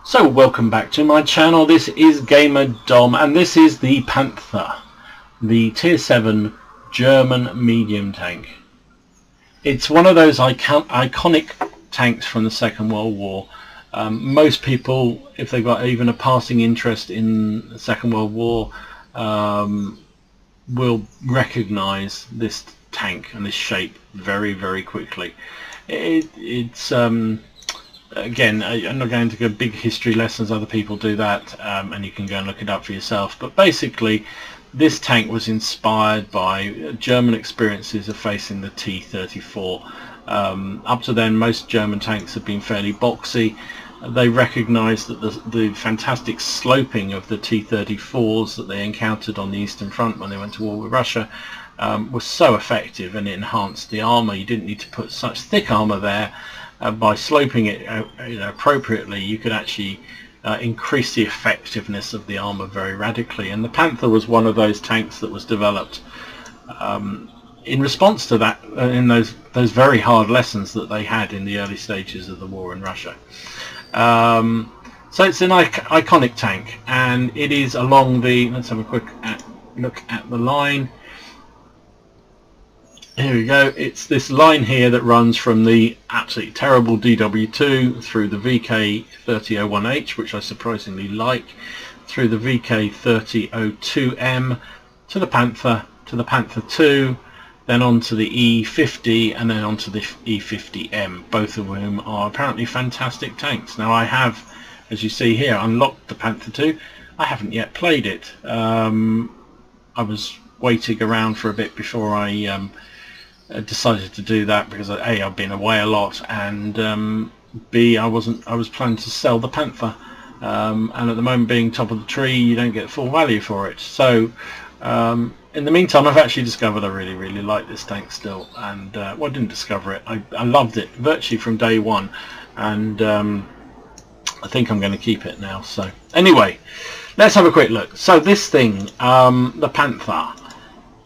So welcome back to my channel. This is Gamer Dom and this is the Panther, the tier 7 German medium tank. It's one of those iconic tanks from the Second World War. Most people, if they've got even a passing interest in the Second World War, will recognize this tank and this shape very quickly. It's again, I'm not going to go big history lessons, other people do that, and you can go and look it up for yourself, but basically this tank was inspired by German experiences of facing the T-34. Up to then most German tanks have been fairly boxy. They recognised that the fantastic sloping of the T-34s that they encountered on the Eastern Front when they went to war with Russia was so effective, and it enhanced the armour. You didn't need to put such thick armour there. By sloping it appropriately, you could actually increase the effectiveness of the armour very radically, and the Panther was one of those tanks that was developed in response to that, in those very hard lessons that they had in the early stages of the war in Russia. So it's an iconic tank, and it is along the, let's have a quick look at the line. Here we go. It's this line here that runs from the absolutely terrible DW2 through the VK3001H, which I surprisingly like, through the VK3002M, to the Panther II, then on to the E50, and then on to the E50M, both of whom are apparently fantastic tanks. Now I have, as you see here, unlocked the Panther II. I haven't yet played it. I was waiting around for a bit before I decided to do that, because A, I've been away a lot, and B, I was planning to sell the Panther, and at the moment, being top of the tree, you don't get full value for it. So in the meantime, I've actually discovered I really like this tank still, and well, I didn't discover it, I loved it virtually from day one, and I think I'm going to keep it now. So anyway, let's have a quick look. So this thing, the Panther,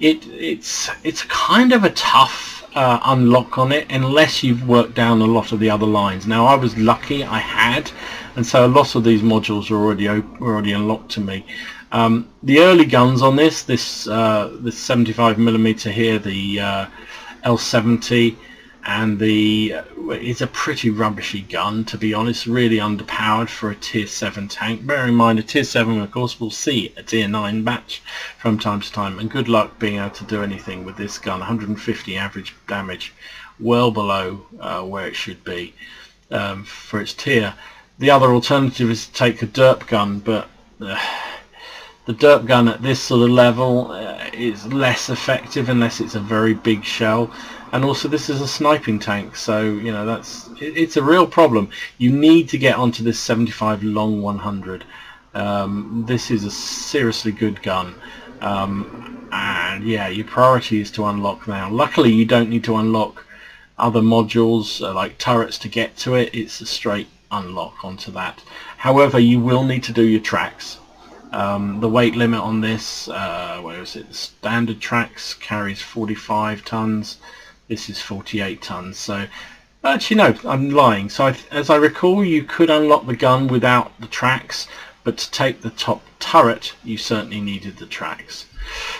it's kind of a tough unlock on it unless you've worked down a lot of the other lines. Now I was lucky, I had, and so a lot of these modules were already unlocked to me. The early guns on this 75mm here, the L70, and it's a pretty rubbishy gun, to be honest, really underpowered for a tier 7 tank. Bear in mind, a tier 7 of course will see a tier 9 match from time to time, and good luck being able to do anything with this gun. 150 average damage, well below where it should be for its tier. The other alternative is to take a derp gun, but the derp gun at this sort of level is less effective unless it's a very big shell. And also this is a sniping tank, so you know it's a real problem. You need to get onto this 75 long 100. This is a seriously good gun, and yeah, your priority is to unlock now. Luckily you don't need to unlock other modules like turrets to get to it. It's a straight unlock onto that. However, you will need to do your tracks. The weight limit on this, where is it? The standard tracks carries 45 tons. This is 48 tons. So actually no, I'm lying. So as I recall, you could unlock the gun without the tracks, but to take the top turret you certainly needed the tracks.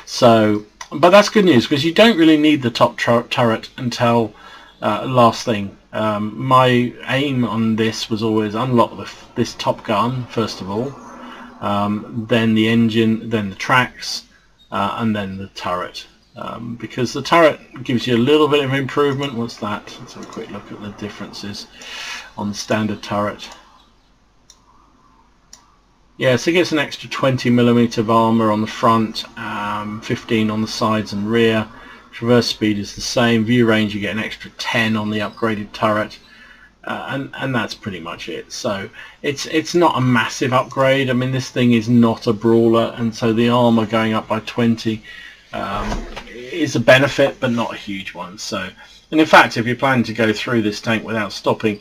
So, but that's good news, because you don't really need the top turret until last thing. My aim on this was always unlock this top gun first of all, then the engine, then the tracks, and then the turret, because the turret gives you a little bit of improvement. What's that? Let's have a quick look at the differences on the standard turret. Yeah, so it gets an extra 20mm of armour on the front, 15 on the sides and rear. Traverse speed is the same. View range, you get an extra 10 on the upgraded turret. And that's pretty much it. So it's not a massive upgrade. I mean, this thing is not a brawler, and so the armor going up by 20 is a benefit, but not a huge one. So, and in fact, if you're planning to go through this tank without stopping,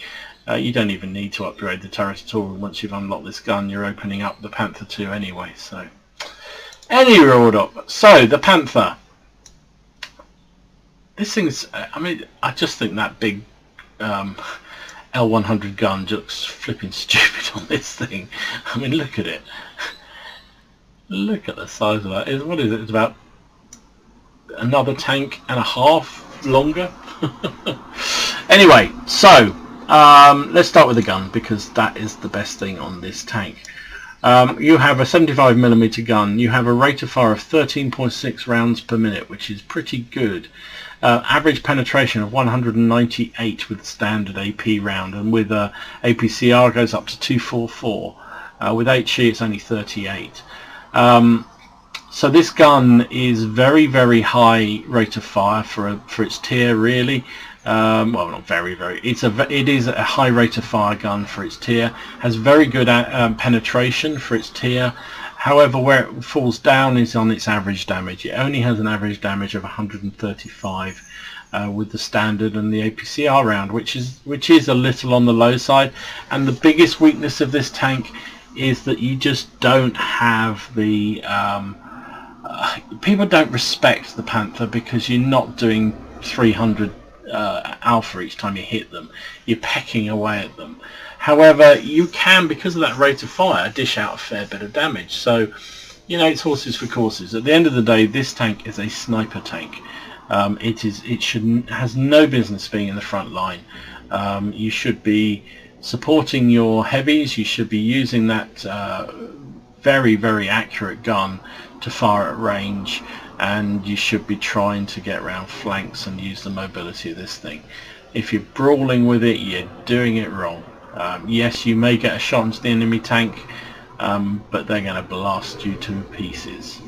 you don't even need to upgrade the turret at all. Once you've unlocked this gun, you're opening up the Panther II anyway. So anyway, so the Panther, this thing's, I mean, I just think that big L100 gun just looks flipping stupid on this thing. I mean, look at it. Look at the size of that. What is it? It's about another tank and a half longer. Anyway, so let's start with the gun, because that is the best thing on this tank. You have a 75mm gun. You have a rate of fire of 13.6 rounds per minute, which is pretty good. Average penetration of 198 with standard AP round, and with APCR goes up to 244. With HE it's only 38. So this gun is very, very high rate of fire for its tier, really. Well, not very, very. It is a high rate of fire gun for its tier. Has very good penetration for its tier. However, where it falls down is on its average damage. It only has an average damage of 135 with the standard and the APCR round, which is a little on the low side. And the biggest weakness of this tank is that you just don't have the people don't respect the Panther, because you're not doing 300 alpha each time you hit them. You're pecking away at them. However, you can, because of that rate of fire, dish out a fair bit of damage. So, you know, it's horses for courses. At the end of the day, this tank is a sniper tank. It has no business being in the front line. You should be supporting your heavies. You should be using that very, very accurate gun to fire at range, and you should be trying to get around flanks and use the mobility of this thing. If you're brawling with it, you're doing it wrong. Yes, you may get a shot into the enemy tank, but they're going to blast you to pieces.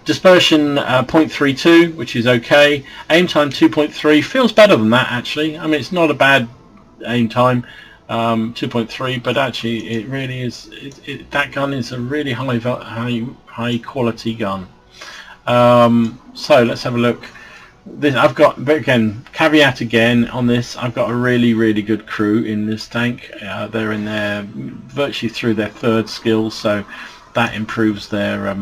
Dispersion 0.32, which is okay. Aim time 2.3, feels better than that actually. I mean, it's not a bad aim time, 2.3, but actually it really is. That gun is a really high quality gun. So let's have a look. I've got, again, caveat again on this, I've got a really, really good crew in this tank. They're in there virtually through their third skill, so that improves their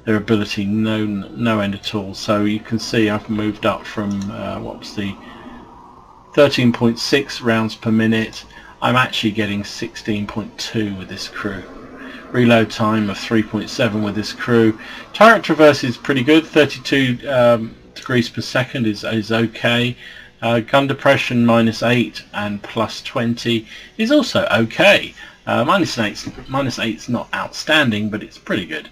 ability no end at all. So you can see I've moved up from what was the 13.6 rounds per minute. I'm actually getting 16.2 with this crew. Reload time of 3.7 with this crew. Turret traverse is pretty good, 32 degrees per second is okay. Gun depression -8 and +20 is also okay. -8's not outstanding, but it's pretty good.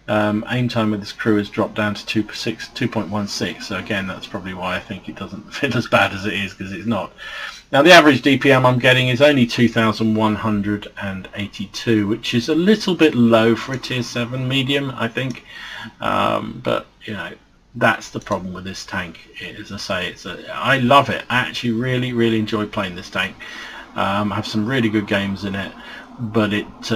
Aim time with this crew has dropped down to 2.16, so again that's probably why I think it doesn't feel as bad as it is, because it's not. Now the average DPM I'm getting is only 2,182, which is a little bit low for a tier 7 medium, I think, but you know, that's the problem with this tank. As I say, I love it. I actually really, really enjoy playing this tank. I have some really good games in it, but it's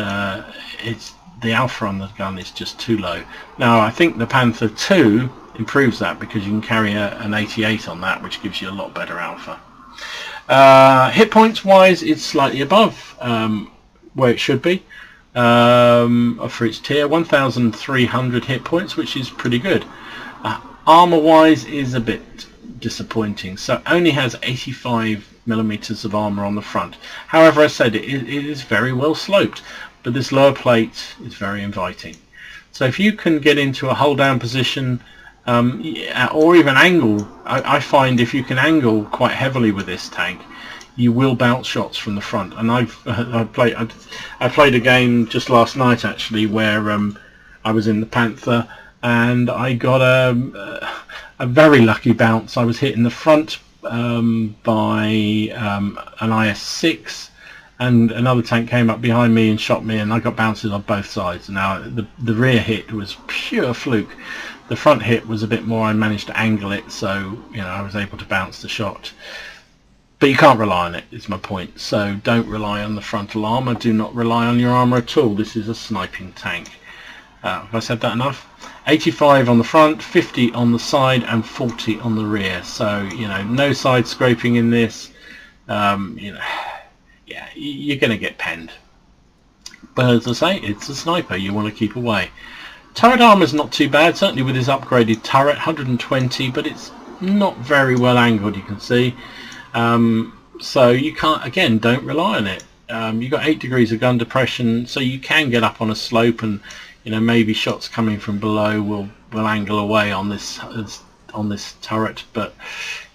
the alpha on the gun is just too low. Now I think the Panther 2 improves that, because you can carry an 88 on that, which gives you a lot better alpha. Hit points wise, it's slightly above where it should be for its tier. 1,300 hit points, which is pretty good. Armour wise is a bit disappointing, so it only has 85mm of armour on the front. However, I said it is very well sloped, but this lower plate is very inviting. So if you can get into a hold down position, or even angle, I find if you can angle quite heavily with this tank, you will bounce shots from the front. And I played a game just last night actually where I was in the Panther, and I got a very lucky bounce. I was hit in the front by an IS-6, and another tank came up behind me and shot me, and I got bounces on both sides. Now the rear hit was pure fluke. The front hit was a bit more, I managed to angle it, so you know, I was able to bounce the shot. But you can't rely on it, is my point. So don't rely on the frontal armour. Do not rely on your armour at all. This is a sniping tank. Have I said that enough? 85 on the front, 50 on the side, and 40 on the rear. So you know, no side scraping in this. You know, yeah, you're going to get penned. But as I say, it's a sniper. You want to keep away. Turret armour is not too bad, certainly with his upgraded turret, 120, but it's not very well angled, you can see. So you can't, again, don't rely on it. You've got 8 degrees of gun depression, so you can get up on a slope, and maybe shots coming from below will angle away on this turret, but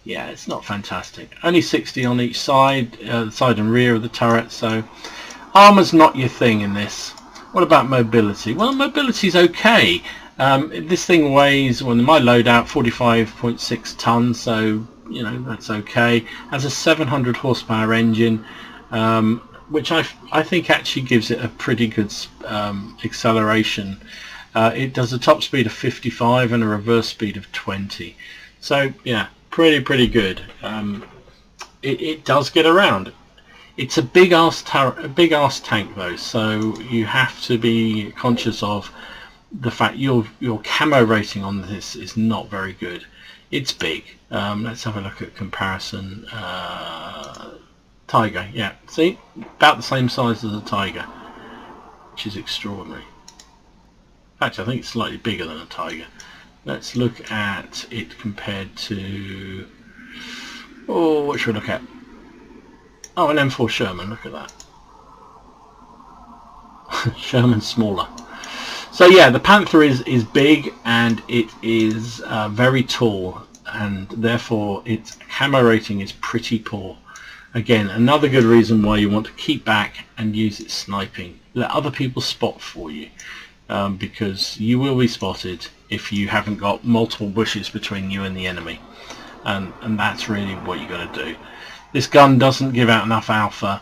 yeah, it's not fantastic. Only 60 on each side, side and rear of the turret, so armour's not your thing in this. What about mobility? Well, mobility's okay. This thing weighs, well, my loadout, 45.6 tons, so that's okay. Has a 700 horsepower engine, which I think actually gives it a pretty good acceleration. It does a top speed of 55 and a reverse speed of 20. So yeah, pretty good. It does get around. It's a big ass tank though, so you have to be conscious of the fact your camo rating on this is not very good. It's big. Let's have a look at comparison. Tiger, yeah, see, about the same size as a Tiger, which is extraordinary. Actually, I think it's slightly bigger than a Tiger. Let's look at it compared to, what should we look at? Oh, an M4 Sherman, look at that. Sherman's smaller. So yeah, the Panther is big, and it is very tall, and therefore its camo rating is pretty poor. Again, another good reason why you want to keep back and use it sniping. Let other people spot for you, because you will be spotted if you haven't got multiple bushes between you and the enemy, and that's really what you got to do. This gun doesn't give out enough alpha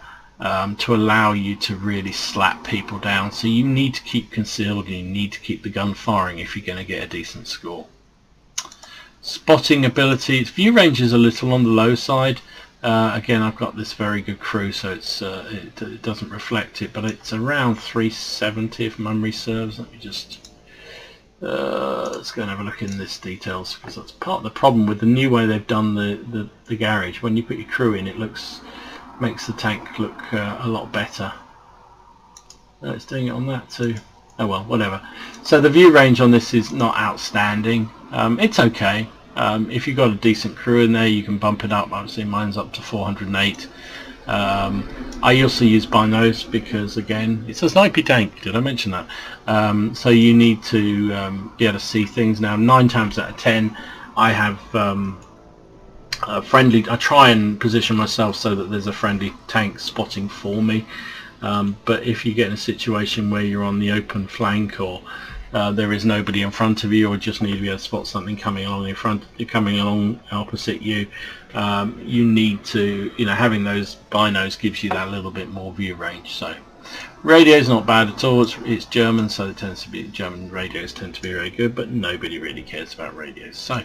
to allow you to really slap people down, so you need to keep concealed, and you need to keep the gun firing if you're going to get a decent score. Spotting ability, its view range is a little on the low side. Again, I've got this very good crew, so it doesn't reflect it, but it's around 370 if memory serves. Let me just let's go and have a look in this details, because that's part of the problem with the new way they've done the garage. When you put your crew in, it makes the tank look a lot better. It's doing it on that too. Oh well, whatever. So the view range on this is not outstanding. It's okay. If you've got a decent crew in there, you can bump it up. Obviously mine's up to 408. I also use binos because, again, it's a snipey tank. Did I mention that? So you need to be able to see things. Now 9 times out of 10 I have I try and position myself so that there's a friendly tank spotting for me, but if you get in a situation where you're on the open flank, or there is nobody in front of you, or just need to be able to spot something coming along opposite you, you need to, having those binos gives you that little bit more view range. So radio's not bad at all. It's German, so German radios tend to be very good, but nobody really cares about radios. So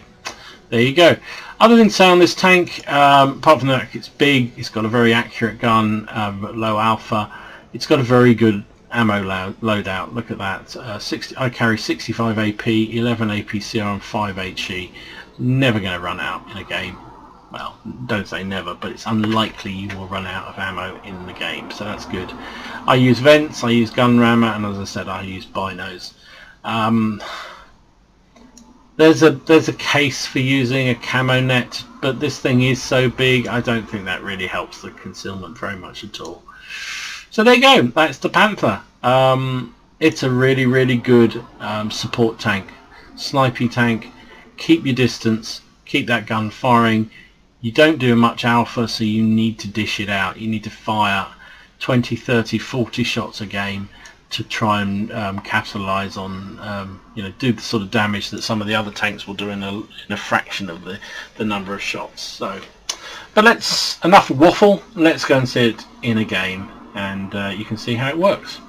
there you go. Other things to say on this tank, apart from that, it's big, it's got a very accurate gun, but low alpha. It's got a very good ammo loadout. Look at that. I carry 65 AP, 11 APCR and 5 HE. Never going to run out in a game. Well, don't say never, but it's unlikely you will run out of ammo in the game, so that's good. I use vents, I use gun rammer, and as I said, I use binos. There's a case for using a camo net, but this thing is so big, I don't think that really helps the concealment very much at all. So there you go, that's the Panther. It's a really good support tank, snipey tank. Keep your distance, keep that gun firing. You don't do much alpha, so you need to dish it out. You need to fire 20, 30, 40 shots a game to try and capitalize on, do the sort of damage that some of the other tanks will do in a fraction of the number of shots. So, but enough waffle. Let's go and see it in a game, and you can see how it works.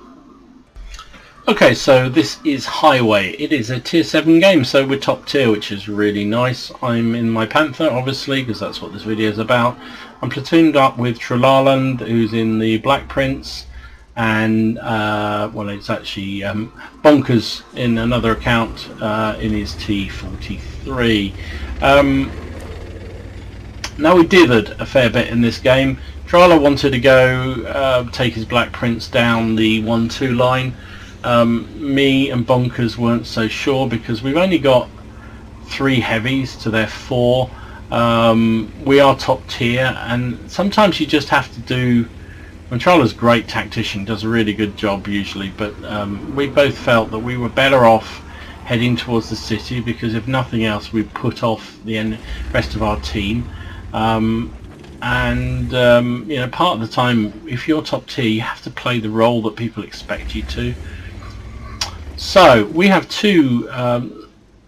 Okay, so this is Highway. It is a tier 7 game, so we're top tier, which is really nice. I'm in my Panther, obviously, because that's what this video is about. I'm platooned up with Trelaland, who's in the Black Prince, and well, it's actually Bonkers in another account in his T43. Now, we dithered a fair bit in this game. Trala wanted to go take his Black Prince down the 1-2 line. Me and Bonkers weren't so sure, because we've only got 3 heavies to their 4. We are top tier, and sometimes you just have to do. Troller's a great tactician, does a really good job usually, but we both felt that we were better off heading towards the city, because if nothing else we put off the rest of our team. You know, part of the time, if you're top tier, you have to play the role that people expect you to. So we have two.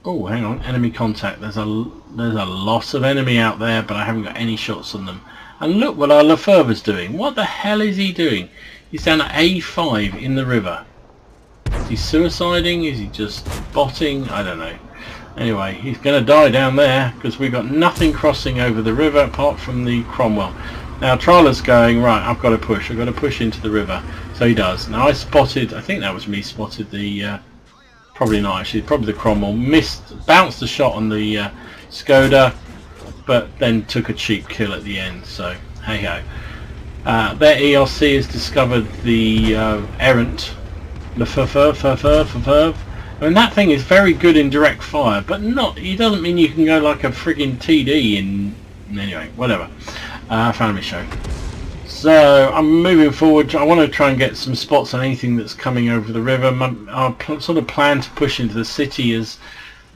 Oh, hang on, enemy contact. There's a lot of enemy out there, but I haven't got any shots on them. And look what our Lefebvre's doing. What the hell is he doing? He's down at A5 in the river. Is he suiciding? Is he just botting? I don't know. Anyway, he's going to die down there, because we've got nothing crossing over the river apart from the Cromwell. Now Troller's going, right, I've got to push into the river. So he does. Now I spotted, I think that was me, spotted the, probably not actually, probably the Cromwell. Bounced the shot on the Skoda, but then took a cheap kill at the end, so hey ho. Their ELC has discovered the errant Lefebvre. I mean, that thing is very good in direct fire, but it doesn't mean you can go like a friggin' TD in. Anyway, whatever. Found me show. So I'm moving forward. I want to try and get some spots on anything that's coming over the river. Our sort of plan to push into the city has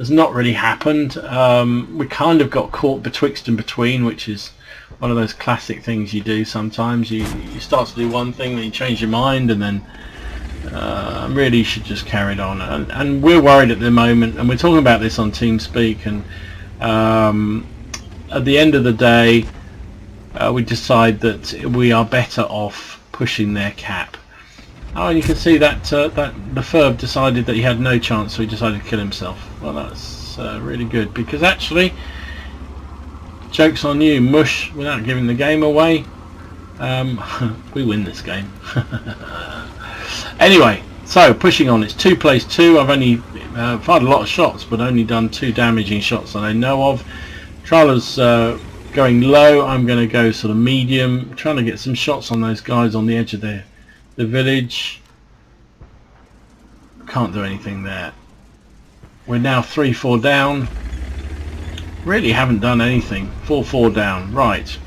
not really happened. We kind of got caught betwixt and between, which is one of those classic things you do sometimes. You start to do one thing, then you change your mind, and then really you should just carry it on. And we're worried at the moment, and we're talking about this on TeamSpeak, and at the end of the day we decide that we are better off pushing their cap. Oh, and you can see that that Lefebvre decided that he had no chance, so he decided to kill himself. Well, that's really good, because actually, joke's on you, mush, without giving the game away, we win this game. Anyway, so pushing on, it's 2 plays 2. I've only fired a lot of shots, but only done 2 damaging shots that I know of. Troller's going low. I'm going to go sort of medium, trying to get some shots on those guys on the edge of the village. Can't do anything there. We're now 3-4 down. Really haven't done anything. 4-4 down. Right.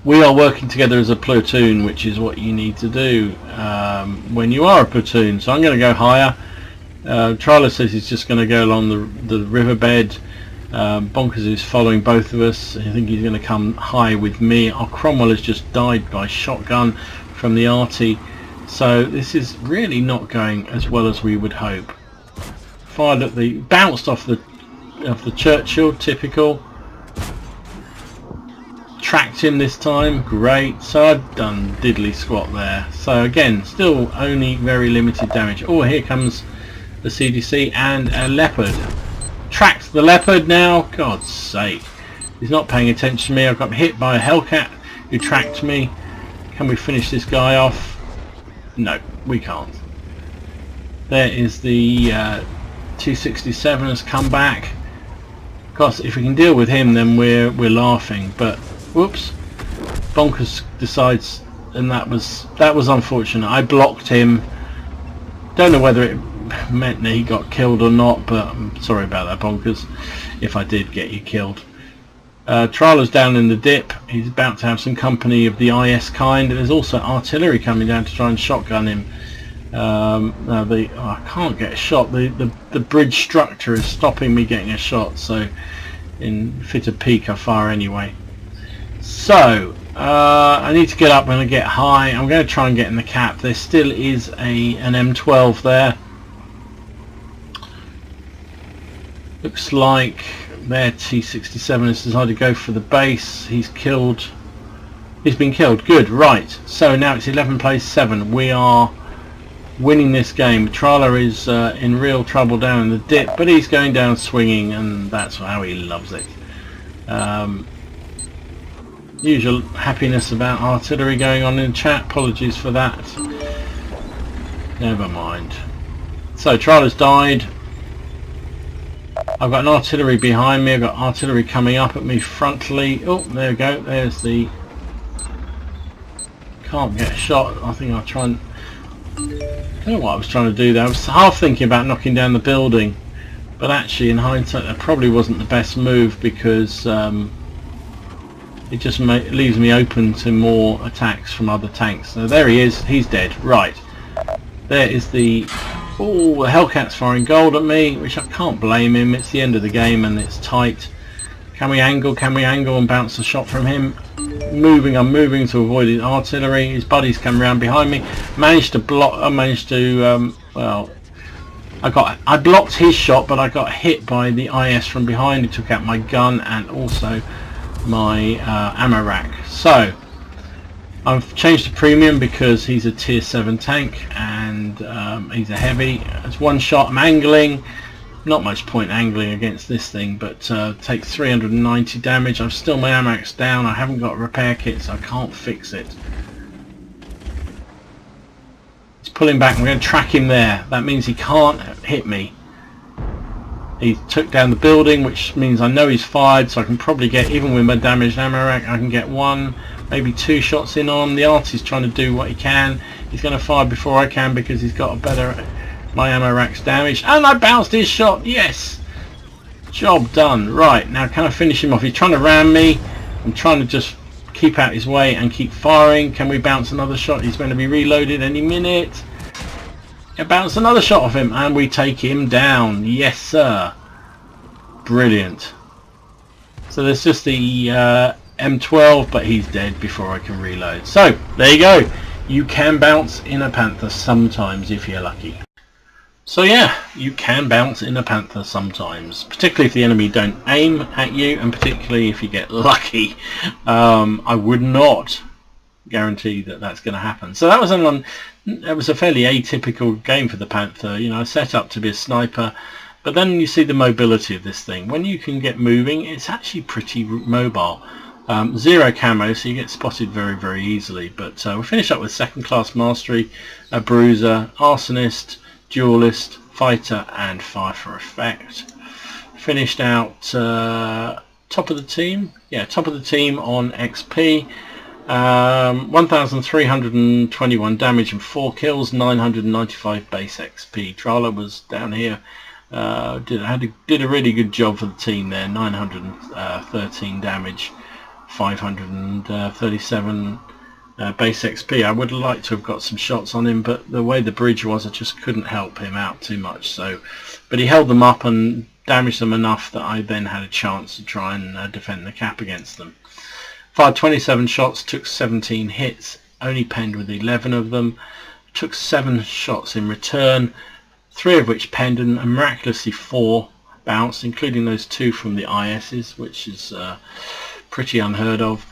We are working together as a platoon, which is what you need to do when you are a platoon. So I'm going to go higher. Troller says he's just going to go along the riverbed. Bonkers is following both of us. I think he's going to come high with me. Our Cromwell has just died by shotgun from the arty. So this is really not going as well as we would hope. Fired at the, bounced off the Churchill, typical. Tracked him this time, great. So I've done diddly squat there. So again, still only very limited damage. Oh, here comes the CDC and a leopard. Tracked the leopard now. God's sake, he's not paying attention to me. I've got hit by a Hellcat who tracked me. Can we finish this guy off? No, we can't. There is the 267 has come back. Of course, if we can deal with him, then we're laughing. But whoops, Bonkers decides, and that was unfortunate. I blocked him. Don't know whether it meant that he got killed or not, but I'm sorry about that, Bonkers, if I did get you killed. Troller's down in the dip. He's about to have some company of the IS kind. There's also artillery coming down to try and shotgun him. I can't get a shot. The bridge structure is stopping me getting a shot, so in fit of peak I fire anyway. So I need to get up and get high. I'm going to try and get in the cap. There still is an M12 there. Looks like their T67 has decided to go for the base. He's killed. He's been killed. Good. Right. So now it's 11 plays 7. We are winning this game. Troller is in real trouble down in the dip, but he's going down swinging, and that's how he loves it. Usual happiness about artillery going on in chat. Apologies for that. Never mind. So Troller's died. I've got an artillery behind me. I've got artillery coming up at me frontally. Oh, there we go. There's the... Can't get a shot. I think I'll try and... I don't know what I was trying to do there. I was half thinking about knocking down the building, but actually in hindsight that probably wasn't the best move, because it just leaves me open to more attacks from other tanks. So there he is, he's dead. Right, there is the... oh, the Hellcat's firing gold at me, which I can't blame him. It's the end of the game and it's tight. Can we angle and bounce a shot from him? I'm moving to avoid his artillery. His buddies come around behind me. Managed to block. I managed to well, I blocked his shot, but I got hit by the IS from behind. He took out my gun and also my ammo rack. So I've changed to premium because he's a tier 7 tank and he's a heavy. It's one shot. I'm angling. Not much point angling against this thing, but takes 390 damage. I'm still my ammo rack's down. I haven't got a repair kit, so I can't fix it. He's pulling back. I'm going to track him there. That means he can't hit me. He took down the building, which means I know he's fired, so I can probably get, even with my damaged ammo rack, I can get one, maybe two shots in on him. The artist's trying to do what he can. He's going to fire before I can because he's got a better... my ammo rack's damaged, and I bounced his shot. Yes, job done. Right, now can I finish him off? He's trying to ram me. I'm trying to just keep out his way and keep firing. Can we bounce another shot? He's going to be reloaded any minute. I bounce another shot off him and we take him down. Yes sir, brilliant. So there's just the M12, but he's dead before I can reload. So there you go, you can bounce in a Panther sometimes if you're lucky. So yeah, you can bounce in a Panther sometimes, particularly if the enemy don't aim at you, and particularly if you get lucky. I would not guarantee that that's going to happen. So that was a fairly atypical game for the Panther. You know, I set up to be a sniper, but then you see the mobility of this thing. When you can get moving, it's actually pretty mobile. Zero camo, so you get spotted very, very easily. But we'll finish up with second class mastery, a bruiser, arsonist, duelist, fighter and fire for effect. Finished out top of the team. Yeah, top of the team on XP. 1,321 damage and 4 kills, 995 base XP. Trala was down here. Did a really good job for the team there. 913 damage, 537 base XP. I would have liked to have got some shots on him, but the way the bridge was, I just couldn't help him out too much. So, but he held them up and damaged them enough that I then had a chance to try and defend the cap against them. Fired 27 shots, took 17 hits, only penned with 11 of them. Took 7 shots in return, 3 of which penned, and miraculously 4 bounced, including those 2 from the ISs, which is pretty unheard of.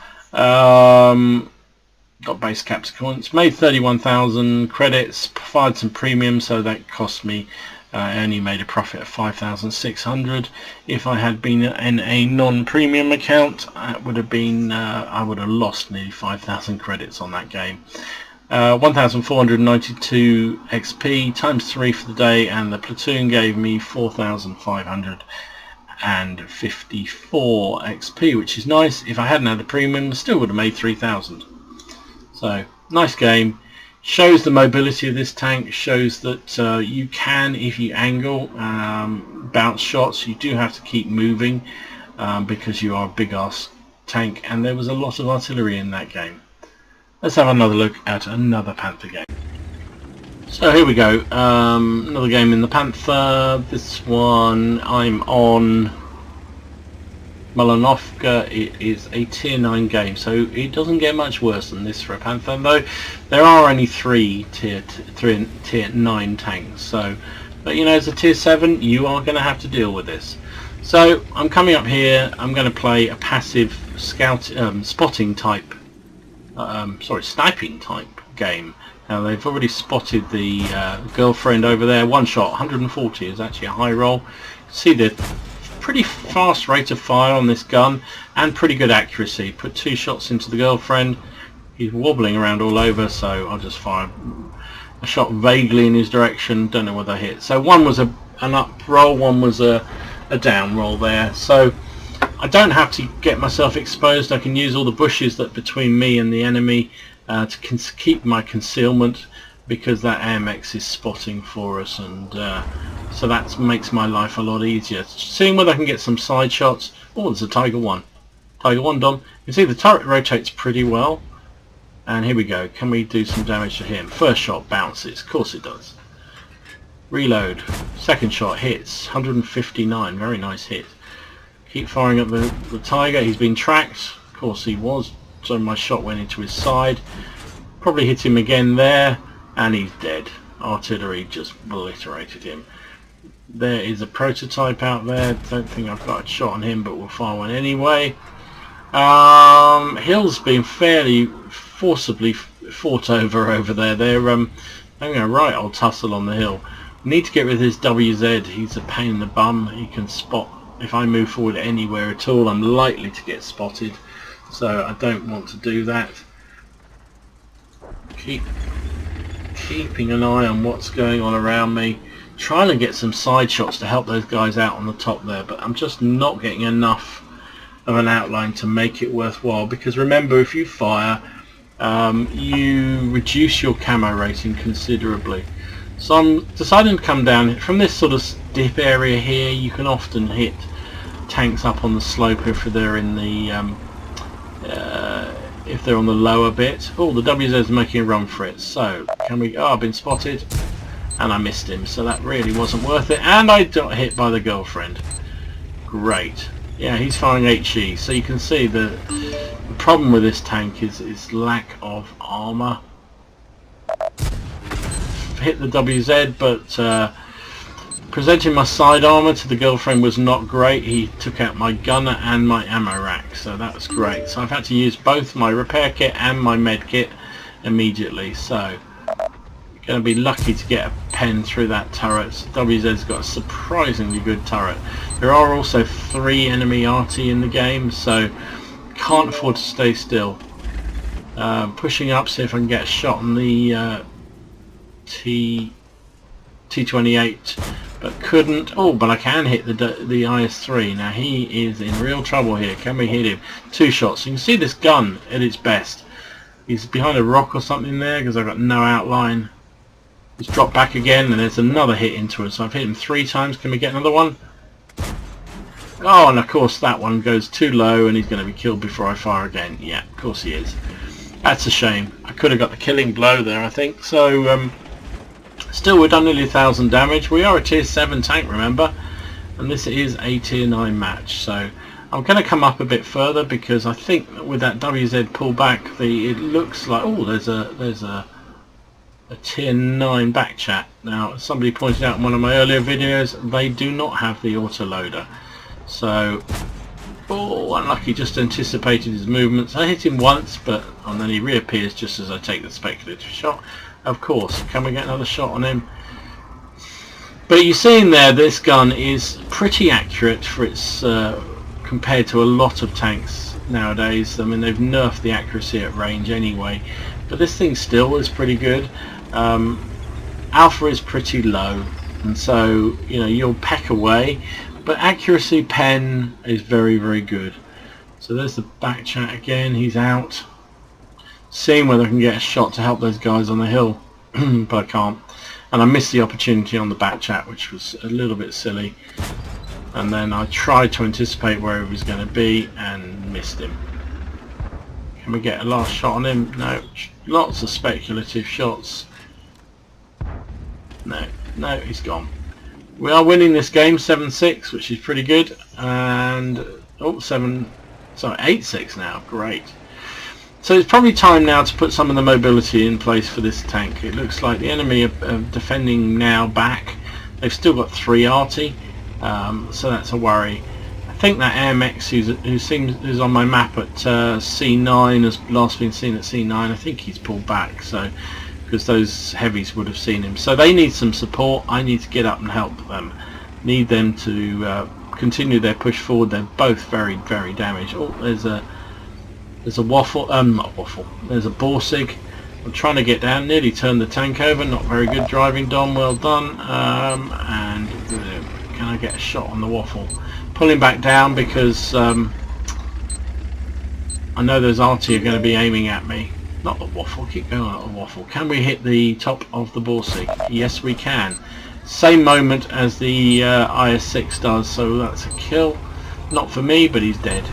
Got base caps points, made 31,000 credits, provided some premium, so that cost me, I only made a profit of 5,600. If I had been in a non-premium account, it would have been, I would have lost nearly 5,000 credits on that game. 1,492 XP times 3 for the day, and the platoon gave me 4,554 XP, which is nice. If I hadn't had a premium, I still would have made 3,000. So, nice game. Shows the mobility of this tank, shows that you can, if you angle, bounce shots. You do have to keep moving because you are a big ass tank, and there was a lot of artillery in that game. Let's have another look at another Panther game. So here we go, another game in the Panther. This one I'm on Malinovka. It is a tier 9 game, so it doesn't get much worse than this for a Panther, though there are only 3 tier 9 tanks. So, but you know, as a tier 7 you are going to have to deal with this. So I'm coming up here, I'm going to play a passive scout spotting type sniping type game. Now they've already spotted the girlfriend over there. One shot, 140 is actually a high roll. See the pretty fast rate of fire on this gun and pretty good accuracy. Put 2 shots into the girlfriend. He's wobbling around all over, so I'll just fire a shot vaguely in his direction. Don't know whether I hit. So one was an up roll, one was a down roll there. So I don't have to get myself exposed. I can use all the bushes that between me and the enemy to keep my concealment, because that AMX is spotting for us, and so that makes my life a lot easier. Seeing whether I can get some side shots. Oh, there's a Tiger 1. Tiger 1 Dom. You can see the turret rotates pretty well. And here we go. Can we do some damage to him? First shot bounces. Of course it does. Reload. Second shot hits. 159. Very nice hit. Keep firing at the Tiger. He's been tracked. Of course he was. So my shot went into his side. Probably hit him again there. And he's dead. Artillery just obliterated him. There is a prototype out there. Don't think I've got a shot on him, but we'll fire one anyway. Hill's been fairly forcibly fought over there. They're having a right old tussle on the hill. Need to get rid of his WZ. He's a pain in the bum. He can spot. If I move forward anywhere at all, I'm likely to get spotted. So I don't want to do that. Keeping an eye on what's going on around me. Trying to get some side shots to help those guys out on the top there, but I'm just not getting enough of an outline to make it worthwhile, because remember, if you fire, you reduce your camo rating considerably. So I'm deciding to come down from this sort of dip area here. You can often hit tanks up on the slope if they're in the if they're on the lower bit. Oh, the WZ is making a run for it. So can we? Oh, I've been spotted, and I missed him. So that really wasn't worth it. And I got hit by the girlfriend. Great. Yeah, he's firing HE. So you can see the problem with this tank is lack of armour. Hit the WZ, but presenting my side armour to the girlfriend was not great. He took out my gunner and my ammo rack, so that was great. So I've had to use both my repair kit and my med kit immediately. So going to be lucky to get a pen through that turret. WZ's got a surprisingly good turret. There are also 3 enemy RT in the game, so can't afford to stay still. Pushing up, see if I can get a shot on the T28, but couldn't. Oh, but I can hit the IS-3. Now he is in real trouble here. Can we hit him? 2 shots. You can see this gun at its best. He's behind a rock or something there because I've got no outline. He's dropped back again, and there's another hit into it. So I've hit him 3 times. Can we get another one? Oh, and of course that one goes too low, and he's going to be killed before I fire again. Yeah, of course he is. That's a shame. I could have got the killing blow there, I think. So still, we've done nearly 1,000 damage. We are a tier 7 tank, remember, and this is a tier 9 match. So I'm going to come up a bit further because I think with that WZ pullback, it looks like, oh, there's a tier 9 back chat. Now, somebody pointed out in one of my earlier videos, they do not have the autoloader. So, oh, unlucky, just anticipated his movements. I hit him once, and then he reappears just as I take the speculative shot. Of course, can we get another shot on him? But you're seeing there, this gun is pretty accurate for its compared to a lot of tanks nowadays. I mean, they've nerfed the accuracy at range anyway, but this thing still is pretty good. Alpha is pretty low, and so you'll peck away, but accuracy pen is very, very good. So there's the back chat again. He's out. Seeing whether I can get a shot to help those guys on the hill, but I can't. And I missed the opportunity on the back chat, which was a little bit silly. And then I tried to anticipate where he was going to be and missed him. Can we get a last shot on him? No. Lots of speculative shots. No, he's gone. We are winning this game 7-6, which is pretty good. And 8-6 now. Great. So it's probably time now to put some of the mobility in place for this tank. It looks like the enemy are defending now back. They've still got 3 arty, so that's a worry. I think that AMX who's on my map at C9 has last been seen at C9. I think he's pulled back, so because those heavies would have seen him. So they need some support. I need to get up and help them. Need them to continue their push forward. They're both very, very damaged. Oh, there's a waffle, not waffle, there's a Borsig. I'm trying to get down, nearly turned the tank over. Not very good driving, Dom, well done. And can I get a shot on the waffle? Pulling back down because I know those RT are going to be aiming at me. Not the waffle, keep going at the waffle. Can we hit the top of the Borsig? Yes, we can. Same moment as the IS-6 does, so that's a kill. Not for me, but he's dead.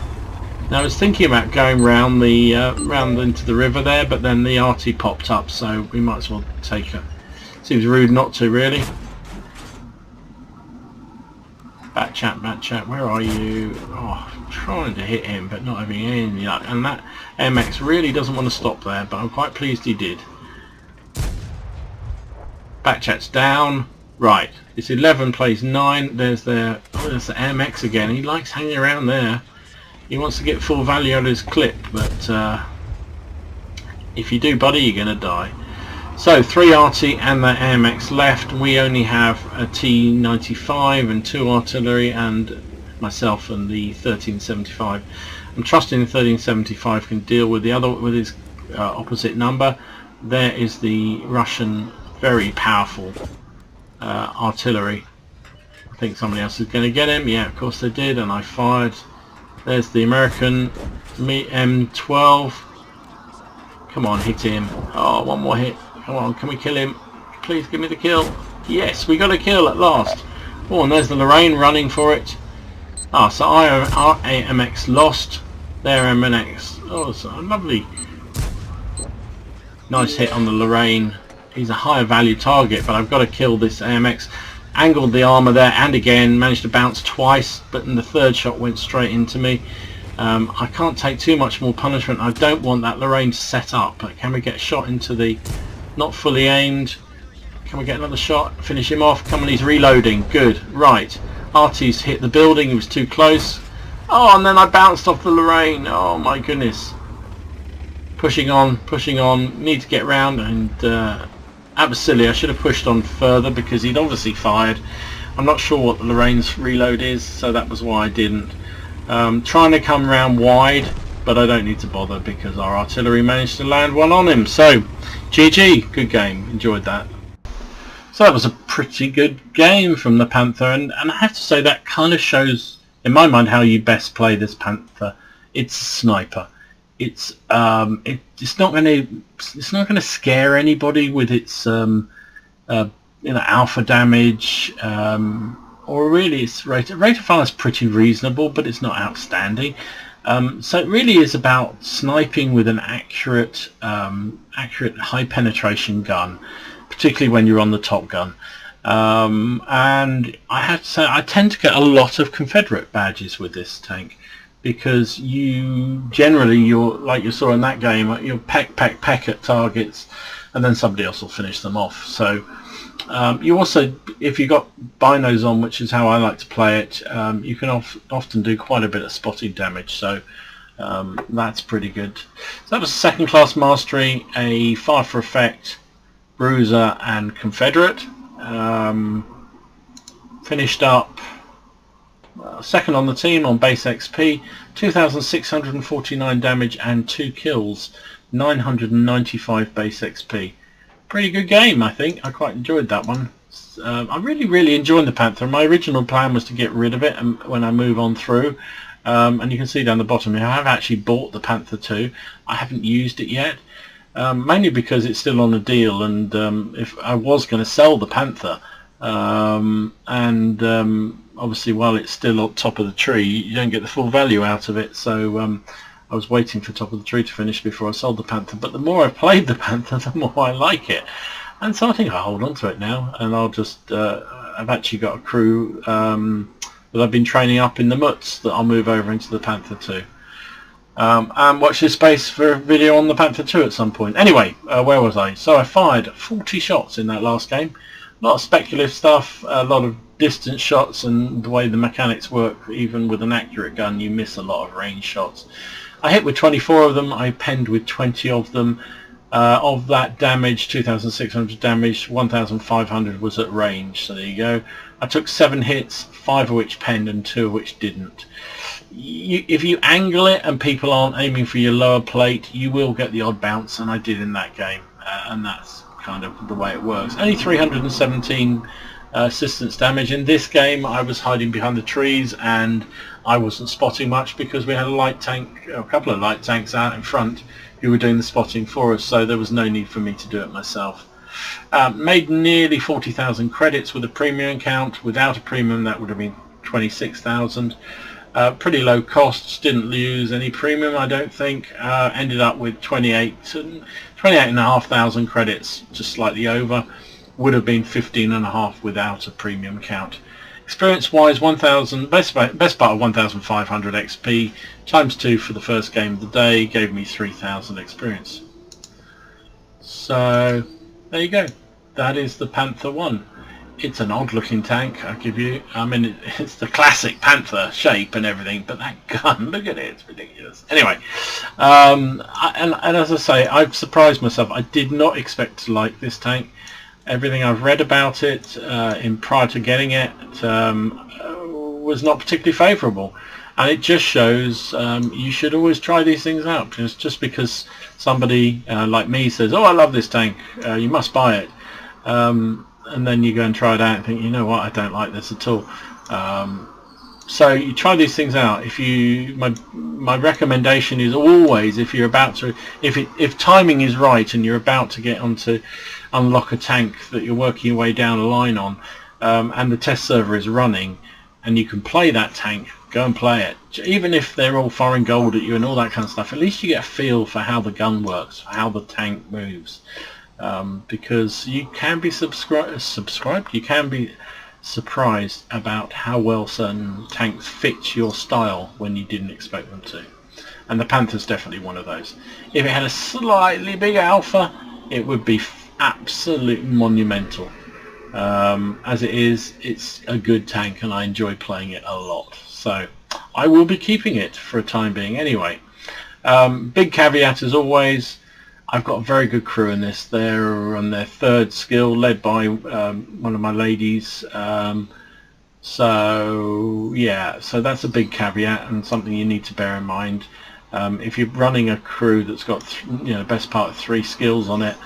Now I was thinking about going round the round into the river there, but then the RT popped up, so we might as well take it. Seems rude not to, really. Bat chat, where are you? Oh, I'm trying to hit him, but not having any luck. And that MX really doesn't want to stop there, but I'm quite pleased he did. Bat chat's down. Right, it's 11 plays 9. There's the MX again. He likes hanging around there. He wants to get full value out of his clip, but if you do, buddy, you're going to die. So 3 RT and the AMX left. We only have a T95 and 2 artillery and myself and the 1375. I'm trusting the 1375 can deal with the other with his opposite number. There is the Russian very powerful artillery. I think somebody else is going to get him. Yeah, of course they did, and I fired. There's the American M12. Come on, hit him. Oh, one more hit. Come on, can we kill him? Please give me the kill. Yes, we got a kill at last. Oh, and there's the Lorraine running for it. Ah, so our AMX lost. Their MNX. Oh, so lovely. Nice hit on the Lorraine. He's a higher value target, but I've got to kill this AMX. Angled the armour there, and again managed to bounce twice, but then the third shot went straight into me. I can't take too much more punishment. I don't want that Lorraine to set up, but can we get a shot into the... Not fully aimed. Can we get another shot? Finish him off. Come on, he's reloading. Good. Right. RT's hit the building. He was too close. Oh, and then I bounced off the Lorraine. Oh my goodness. Pushing on, pushing on. Need to get round, and that was silly. I should have pushed on further because he'd obviously fired. I'm not sure what the Lorraine's reload is, so that was why I didn't. Trying to come round wide, but I don't need to bother because our artillery managed to land one on him. So GG, good game, enjoyed that. So that was a pretty good game from the Panther, and I have to say that kind of shows in my mind how you best play this Panther. It's a sniper. It's not going to scare anybody with its alpha damage, or really its rate of fire is pretty reasonable, but it's not outstanding. So it really is about sniping with an accurate high penetration gun, particularly when you're on the top gun. And I have to say I tend to get a lot of Confederate badges with this tank, because you're like you saw in that game, you'll peck at targets, and then somebody else will finish them off. So you also, if you got binos on, which is how I like to play it, you can often do quite a bit of spotting damage, so that's pretty good. So that was second class mastery, a fire for effect, bruiser and Confederate. Finished up second on the team on base XP, 2,649 damage and 2 kills, 995 base XP. Pretty good game, I think. I quite enjoyed that one. I really enjoyed the Panther. My original plan was to get rid of it when I move on through. And you can see down the bottom here, I have actually bought the Panther 2. I haven't used it yet, mainly because it's still on a deal, and if I was going to sell the Panther, obviously while it's still on top of the tree, you don't get the full value out of it, so I was waiting for top of the tree to finish before I sold the Panther. But the more I've played the Panther, the more I like it, and so I think I'll hold on to it now, and I'll just I've actually got a crew that I've been training up in the Mutts that I'll move over into the Panther 2. And watch this space for a video on the Panther 2 at some point. Anyway, where was I? So I fired 40 shots in that last game. A lot of speculative stuff, a lot of distance shots, and the way the mechanics work, even with an accurate gun, you miss a lot of range shots. I hit with 24 of them, I penned with 20 of them. Of that damage, 2,600 damage, 1,500 was at range, so there you go. I took 7 hits, 5 of which penned and 2 of which didn't. If you angle it and people aren't aiming for your lower plate, you will get the odd bounce, and I did in that game, and that's kind of the way it works. Only 317 assistance damage. In this game I was hiding behind the trees and I wasn't spotting much because we had a light tank, a couple of light tanks out in front who were doing the spotting for us, so there was no need for me to do it myself. Made nearly 40,000 credits with a premium account. Without a premium, that would have been 26,000. Pretty low costs, didn't lose any premium, I don't think. Ended up with 28,500 credits, just slightly over. Would have been 15.5 without a premium account. Experience wise, 1,000, best part of 1,500 XP times 2 for the first game of the day gave me 3,000 experience. So there you go. That is the Panther 1. It's an odd looking tank, I give you. I mean, it's the classic Panther shape and everything, but that gun, look at it, it's ridiculous. Anyway, and as I say, I've surprised myself. I did not expect to like this tank. Everything I've read about it prior to getting it was not particularly favourable. And it just shows you should always try these things out. Just because somebody like me says, oh, I love this tank, you must buy it. And then you go and try it out and think, you know what, I don't like this at all. So you try these things out. My recommendation is always, if you're about to, if timing is right and you're about to get onto unlock a tank that you're working your way down a line on, and the test server is running, and you can play that tank, go and play it. Even if they're all firing gold at you and all that kind of stuff, at least you get a feel for how the gun works, how the tank moves. Because you can be you can be surprised about how well certain tanks fit your style when you didn't expect them to. And the Panther's definitely one of those. If it had a slightly bigger alpha, it would be absolutely monumental. As it is, it's a good tank and I enjoy playing it a lot. So I will be keeping it for a time being anyway. Big caveat as always, I've got a very good crew in this. They're on their 3rd skill, led by one of my ladies. So yeah, so that's a big caveat and something you need to bear in mind. If you're running a crew that's got the best part of 3 skills on it,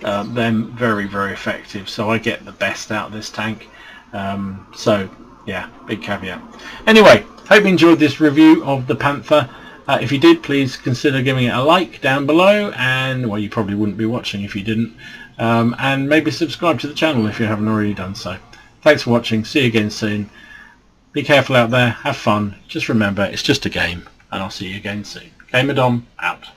then very, very effective. So I get the best out of this tank. So yeah, big caveat. Anyway, hope you enjoyed this review of the Panther. If you did, please consider giving it a like down below, and well, you probably wouldn't be watching if you didn't, and maybe subscribe to the channel if you haven't already done so. Thanks for watching, see you again soon. Be careful out there, have fun, just remember it's just a game, and I'll see you again soon. Gamer Dom out.